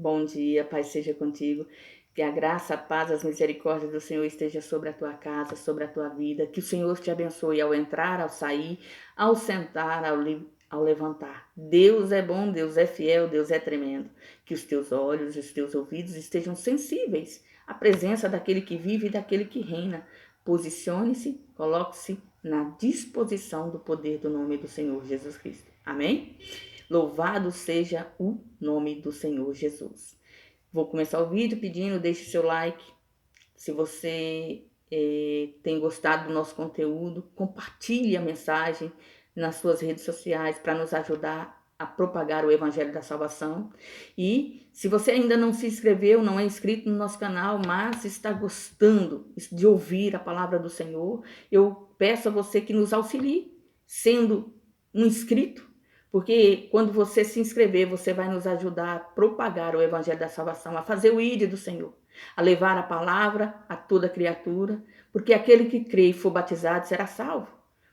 Bom dia, Pai seja contigo. Que a graça, a paz, as misericórdias do Senhor esteja sobre a tua casa, sobre a tua vida. Que o Senhor te abençoe ao entrar, ao sair, ao sentar, ao levantar. Deus é bom, Deus é fiel, Deus é tremendo. Que os teus olhos, os teus ouvidos estejam sensíveis à presença daquele que vive e daquele que reina. Posicione-se, coloque-se na disposição do poder do nome do Senhor Jesus Cristo. Amém? Louvado seja o nome do Senhor Jesus. Vou começar o vídeo pedindo, deixe seu like. Se você tem gostado do nosso conteúdo, compartilhe a mensagem nas suas redes sociais para nos ajudar a propagar o Evangelho da Salvação. E se você ainda não se inscreveu, não é inscrito no nosso canal, mas está gostando de ouvir a palavra do Senhor, eu peço a você que nos auxilie, sendo um inscrito, porque quando você se inscrever, você vai nos ajudar a propagar o Evangelho da Salvação, a fazer o ID do Senhor, a levar a palavra a toda criatura, porque aquele que crê e for batizado será salvo.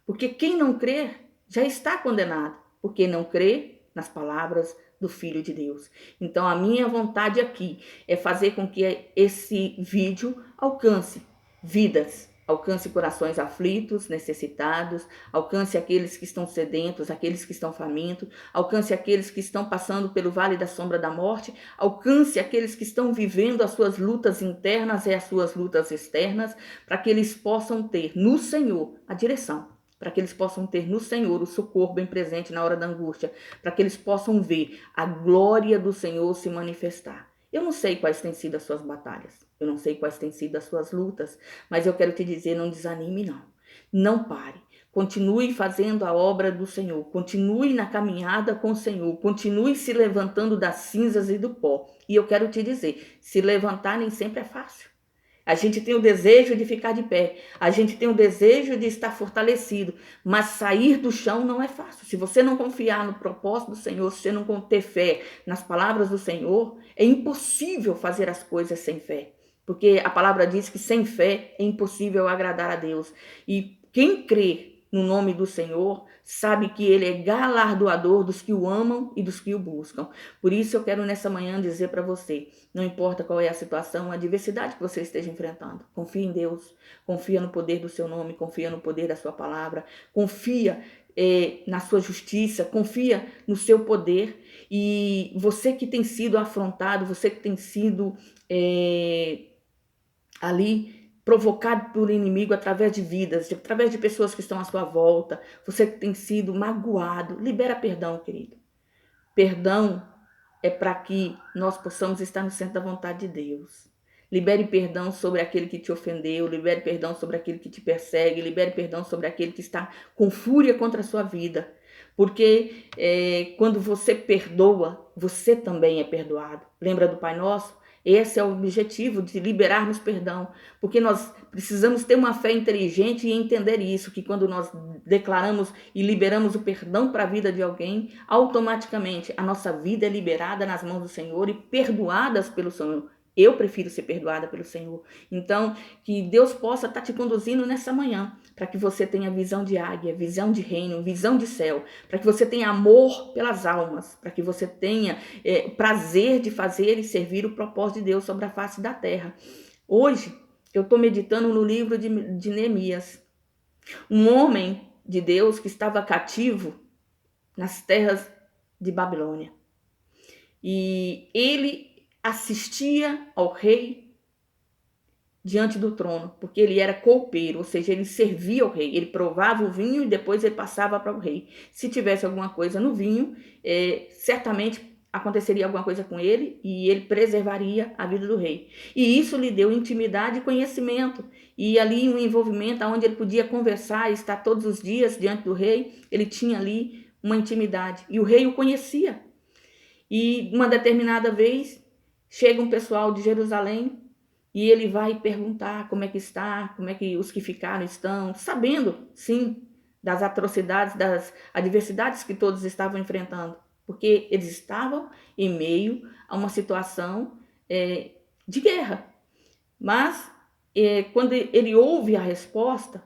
Porque quem não crer já está condenado, porque não crê nas palavras do Filho de Deus. Então a minha vontade aqui é fazer com que esse vídeo alcance vidas, alcance corações aflitos, necessitados, alcance aqueles que estão sedentos, aqueles que estão famintos, alcance aqueles que estão passando pelo vale da sombra da morte, alcance aqueles que estão vivendo as suas lutas internas e as suas lutas externas, para que eles possam ter no Senhor a direção, para que eles possam ter no Senhor o socorro bem presente na hora da angústia, para que eles possam ver a glória do Senhor se manifestar. Eu não sei quais têm sido as suas batalhas, eu não sei quais têm sido as suas lutas, mas eu quero te dizer, não desanime não. Não pare. Continue fazendo a obra do Senhor. Continue na caminhada com o Senhor. Continue se levantando das cinzas e do pó. E eu quero te dizer, se levantar nem sempre é fácil. A gente tem o desejo de ficar de pé, a gente tem o desejo de estar fortalecido, mas sair do chão não é fácil. Se você não confiar no propósito do Senhor, se você não ter fé nas palavras do Senhor, é impossível fazer as coisas sem fé. Porque a palavra diz que sem fé é impossível agradar a Deus. E quem crê no nome do Senhor sabe que Ele é galardoador dos que o amam e dos que o buscam. Por isso eu quero nessa manhã dizer para você, não importa qual é a situação, a adversidade que você esteja enfrentando, confia em Deus, confia no poder do seu nome, confia no poder da sua palavra, confia na sua justiça, confia no seu poder. E você que tem sido afrontado, você que tem sido ali provocado pelo inimigo através de vidas, através de pessoas que estão à sua volta, você que tem sido magoado, libera perdão, querido. Perdão é para que nós possamos estar no centro da vontade de Deus. Libere perdão sobre aquele que te ofendeu, libere perdão sobre aquele que te persegue, libere perdão sobre aquele que está com fúria contra a sua vida. Porque quando você perdoa, você também é perdoado. Lembra do Pai Nosso? Esse é o objetivo de liberarmos perdão, porque nós precisamos ter uma fé inteligente e entender isso, que quando nós declaramos e liberamos o perdão para a vida de alguém, automaticamente a nossa vida é liberada nas mãos do Senhor e perdoadas pelo Senhor. Eu prefiro ser perdoada pelo Senhor. Então, que Deus possa estar te conduzindo nessa manhã, para que você tenha visão de águia, visão de reino, visão de céu, para que você tenha amor pelas almas, para que você tenha prazer de fazer e servir o propósito de Deus sobre a face da terra. Hoje, eu estou meditando no livro de Neemias, um homem de Deus que estava cativo nas terras de Babilônia. E ele assistia ao rei diante do trono, porque ele era copeiro, ou seja, ele servia ao rei, ele provava o vinho e depois ele passava para o rei. Se tivesse alguma coisa no vinho, certamente aconteceria alguma coisa com ele e ele preservaria a vida do rei. E isso lhe deu intimidade e conhecimento, e ali um envolvimento onde ele podia conversar, estar todos os dias diante do rei, ele tinha ali uma intimidade, e o rei o conhecia. E uma determinada vez, chega um pessoal de Jerusalém e ele vai perguntar como é que está, como é que os que ficaram estão, sabendo, sim, das atrocidades, das adversidades que todos estavam enfrentando, porque eles estavam em meio a uma situação de guerra. Mas, quando ele ouve a resposta,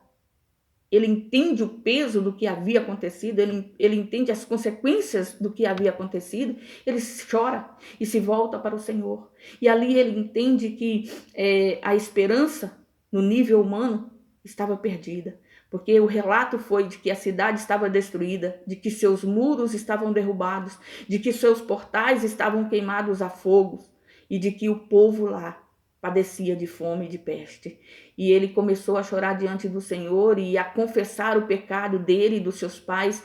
ele entende o peso do que havia acontecido, ele entende as consequências do que havia acontecido, ele chora e se volta para o Senhor. E ali ele entende que a esperança no nível humano estava perdida, porque o relato foi de que a cidade estava destruída, de que seus muros estavam derrubados, de que seus portais estavam queimados a fogo e de que o povo lá padecia de fome e de peste. E ele começou a chorar diante do Senhor e a confessar o pecado dele e dos seus pais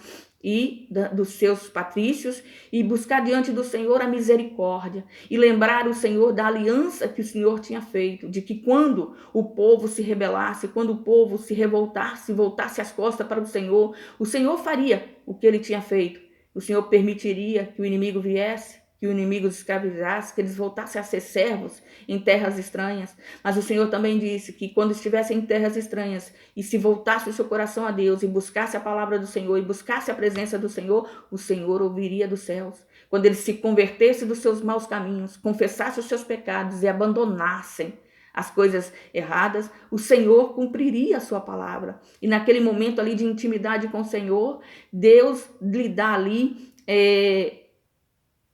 e dos seus patrícios, e buscar diante do Senhor a misericórdia, e lembrar o Senhor da aliança que o Senhor tinha feito, de que quando o povo se rebelasse, quando o povo se revoltasse, voltasse as costas para o Senhor faria o que ele tinha feito. O Senhor permitiria que o inimigo viesse, que o inimigo os escravizasse, que eles voltassem a ser servos em terras estranhas. Mas o Senhor também disse que quando estivessem em terras estranhas e se voltasse o seu coração a Deus e buscasse a palavra do Senhor e buscasse a presença do Senhor, o Senhor ouviria dos céus. Quando eles se convertessem dos seus maus caminhos, confessassem os seus pecados e abandonassem as coisas erradas, o Senhor cumpriria a sua palavra. E naquele momento ali de intimidade com o Senhor, Deus lhe dá ali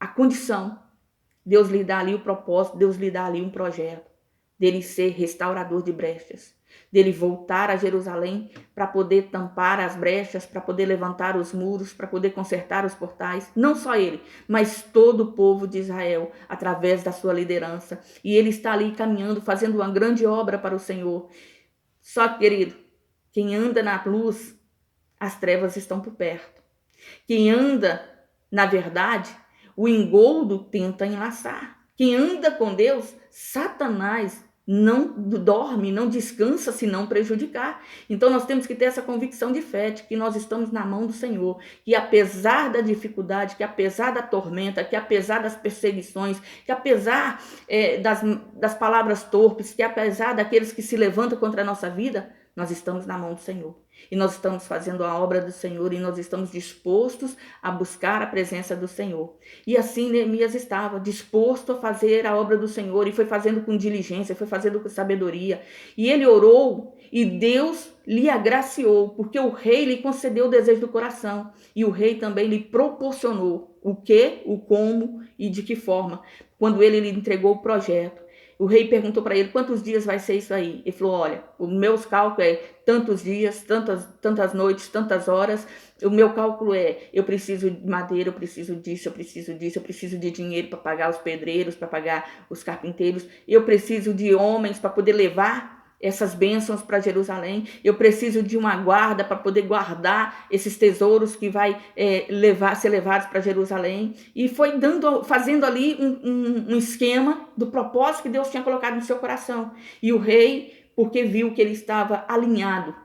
a condição, Deus lhe dá ali o propósito, Deus lhe dá ali um projeto, dele ser restaurador de brechas, dele voltar a Jerusalém para poder tampar as brechas, para poder levantar os muros, para poder consertar os portais. Não só ele, mas todo o povo de Israel, através da sua liderança. E ele está ali caminhando, fazendo uma grande obra para o Senhor. Só que, querido, quem anda na luz, as trevas estão por perto. Quem anda na verdade, o engoldo tenta enlaçar. Quem anda com Deus, Satanás não dorme, não descansa se não prejudicar. Então nós temos que ter essa convicção de fé, de que nós estamos na mão do Senhor, que apesar da dificuldade, que apesar da tormenta, que apesar das perseguições, que apesar das palavras torpes, que apesar daqueles que se levantam contra a nossa vida, nós estamos na mão do Senhor. E nós estamos fazendo a obra do Senhor e nós estamos dispostos a buscar a presença do Senhor. E assim Neemias estava disposto a fazer a obra do Senhor e foi fazendo com diligência, foi fazendo com sabedoria. E ele orou e Deus lhe agraciou, porque o rei lhe concedeu o desejo do coração. E o rei também lhe proporcionou o que, o como e de que forma, quando ele lhe entregou o projeto. O rei perguntou para ele, quantos dias vai ser isso aí? Ele falou, olha, os meus cálculos é tantos dias, tantas noites, tantas horas. O meu cálculo é, eu preciso de madeira, eu preciso disso, eu preciso de dinheiro para pagar os pedreiros, para pagar os carpinteiros. Eu preciso de homens para poder levar essas bênçãos para Jerusalém. Eu preciso de uma guarda para poder guardar esses tesouros que vai ser levados para Jerusalém. E foi fazendo ali um esquema do propósito que Deus tinha colocado no seu coração. E o rei, porque viu que ele estava alinhado,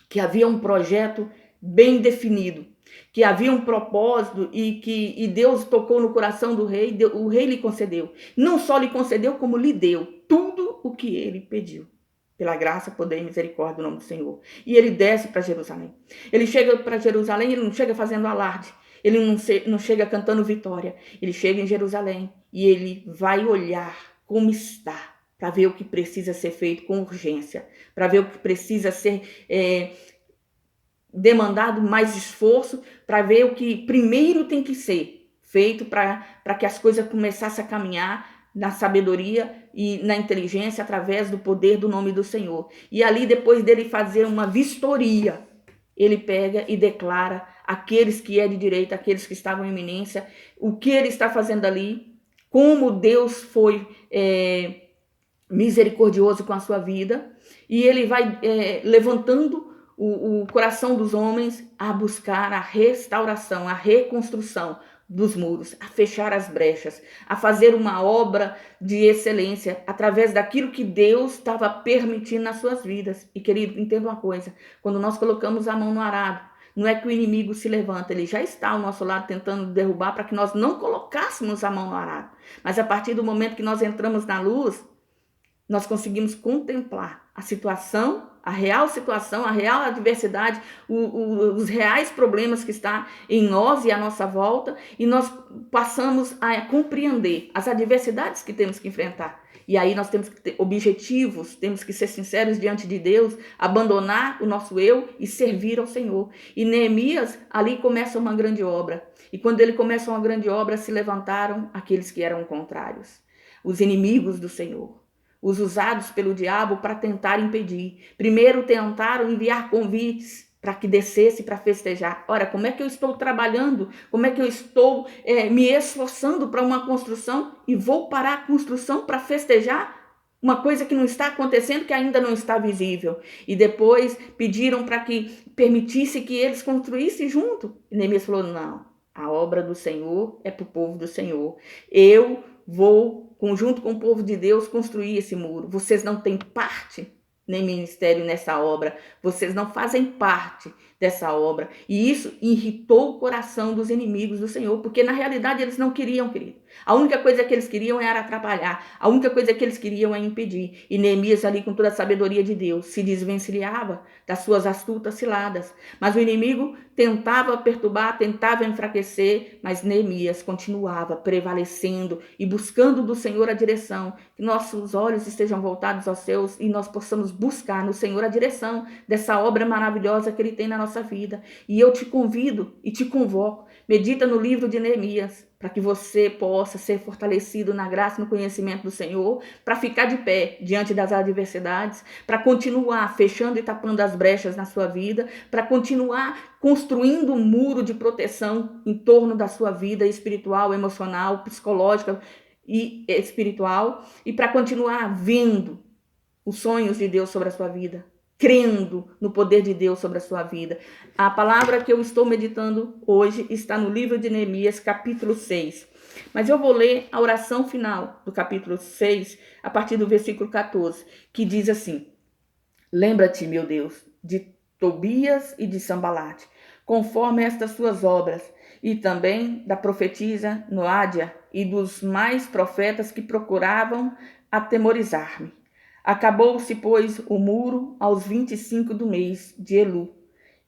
que havia um projeto bem definido, que havia um propósito e Deus tocou no coração do rei, o rei lhe concedeu. Não só lhe concedeu, como lhe deu tudo o que ele pediu. Pela graça, poder e misericórdia do nome do Senhor. E ele desce para Jerusalém. Ele chega para Jerusalém, ele não chega fazendo alarde. Ele não chega cantando vitória. Ele chega em Jerusalém e ele vai olhar como está, para ver o que precisa ser feito com urgência, para ver o que precisa ser demandado mais esforço, para ver o que primeiro tem que ser feito para que as coisas começassem a caminhar na sabedoria e na inteligência através do poder do nome do Senhor. E ali, depois dele fazer uma vistoria, ele pega e declara aqueles que é de direita, aqueles que estavam em eminência, o que ele está fazendo ali, como Deus foi misericordioso com a sua vida, e ele vai levantando o coração dos homens a buscar a restauração, a reconstrução dos muros, a fechar as brechas, a fazer uma obra de excelência através daquilo que Deus estava permitindo nas suas vidas. E querido, entenda uma coisa, quando nós colocamos a mão no arado, não é que o inimigo se levanta, ele já está ao nosso lado tentando derrubar para que nós não colocássemos a mão no arado. Mas a partir do momento que nós entramos na luz, nós conseguimos contemplar a situação a real situação, a real adversidade, os reais problemas que está em nós e à nossa volta, e nós passamos a compreender as adversidades que temos que enfrentar. E aí nós temos que ter objetivos, temos que ser sinceros diante de Deus, abandonar o nosso eu e servir ao Senhor. E Neemias ali começa uma grande obra. E quando ele começa uma grande obra, se levantaram aqueles que eram contrários, os inimigos do Senhor, os usados pelo diabo para tentar impedir. Primeiro tentaram enviar convites para que descesse para festejar. Ora, como é que eu estou trabalhando? Como é que eu estou me esforçando para uma construção e vou parar a construção para festejar uma coisa que não está acontecendo, que ainda não está visível? E depois pediram para que permitisse que eles construíssem junto. E Neemias falou, não, a obra do Senhor é para o povo do Senhor. Eu vou, junto com o povo de Deus, construir esse muro. Vocês não têm parte nem ministério nessa obra. Vocês não fazem parte dessa obra. E isso irritou o coração dos inimigos do Senhor, porque na realidade eles não queriam, querido. A única coisa que eles queriam era atrapalhar. A única coisa que eles queriam é impedir. E Neemias ali, com toda a sabedoria de Deus, se desvencilhava das suas astutas ciladas. Mas o inimigo tentava perturbar, tentava enfraquecer, mas Neemias continuava prevalecendo e buscando do Senhor a direção. Que nossos olhos estejam voltados aos céus e nós possamos buscar no Senhor a direção dessa obra maravilhosa que Ele tem na nossa vida. E eu te convido e te convoco, medita no livro de Neemias, para que você possa ser fortalecido na graça e no conhecimento do Senhor, para ficar de pé diante das adversidades, para continuar fechando e tapando as brechas na sua vida, para continuar construindo um muro de proteção em torno da sua vida espiritual, emocional, psicológica e espiritual, e para continuar vendo os sonhos de Deus sobre a sua vida, crendo no poder de Deus sobre a sua vida. A palavra que eu estou meditando hoje está no livro de Neemias, capítulo 6. Mas eu vou ler a oração final do capítulo 6, a partir do versículo 14, que diz assim: lembra-te, meu Deus, de Tobias e de Sambalate, conforme estas suas obras, e também da profetisa Noádia e dos mais profetas que procuravam atemorizar-me. Acabou-se, pois, o muro aos 25 do mês de Elu,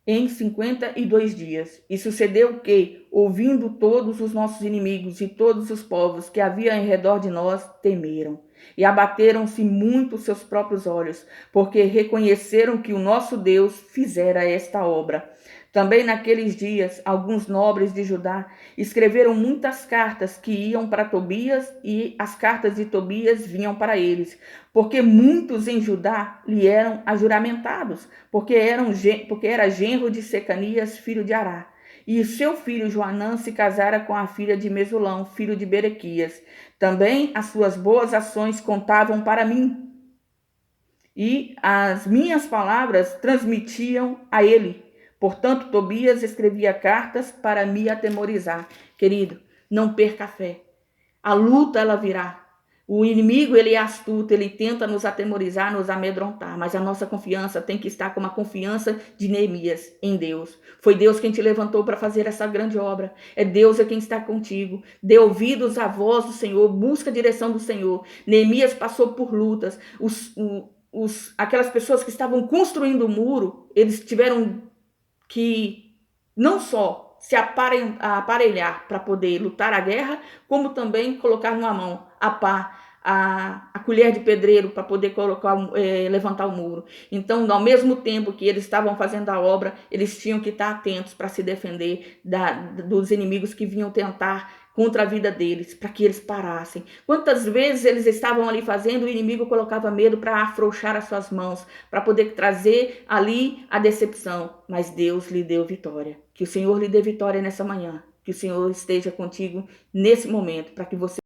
em 52 dias. E sucedeu que, ouvindo todos os nossos inimigos e todos os povos que havia em redor de nós, temeram. E abateram-se muito os seus próprios olhos, porque reconheceram que o nosso Deus fizera esta obra. Também naqueles dias, alguns nobres de Judá escreveram muitas cartas que iam para Tobias, e as cartas de Tobias vinham para eles, porque muitos em Judá lhe eram ajuramentados, porque era genro de Secanias, filho de Ará. E seu filho Joanã se casara com a filha de Mesulão, filho de Berequias. Também as suas boas ações contavam para mim, e as minhas palavras transmitiam a ele. Portanto, Tobias escrevia cartas para me atemorizar. Querido, não perca a fé. A luta, ela virá. O inimigo, ele é astuto, ele tenta nos atemorizar, nos amedrontar, mas a nossa confiança tem que estar como a confiança de Neemias em Deus. Foi Deus quem te levantou para fazer essa grande obra. É Deus quem está contigo. Dê ouvidos à voz do Senhor, busca a direção do Senhor. Neemias passou por lutas. Aquelas pessoas que estavam construindo o muro, eles tiveram que não só se aparelhar para poder lutar a guerra, como também colocar numa mão a pá, a colher de pedreiro para poder levantar o muro. Então, ao mesmo tempo que eles estavam fazendo a obra, eles tinham que estar atentos para se defender dos inimigos que vinham tentar contra a vida deles, para que eles parassem. Quantas vezes eles estavam ali fazendo, o inimigo colocava medo para afrouxar as suas mãos, para poder trazer ali a decepção, mas Deus lhe deu vitória. Que o Senhor lhe dê vitória nessa manhã, que o Senhor esteja contigo nesse momento, para que você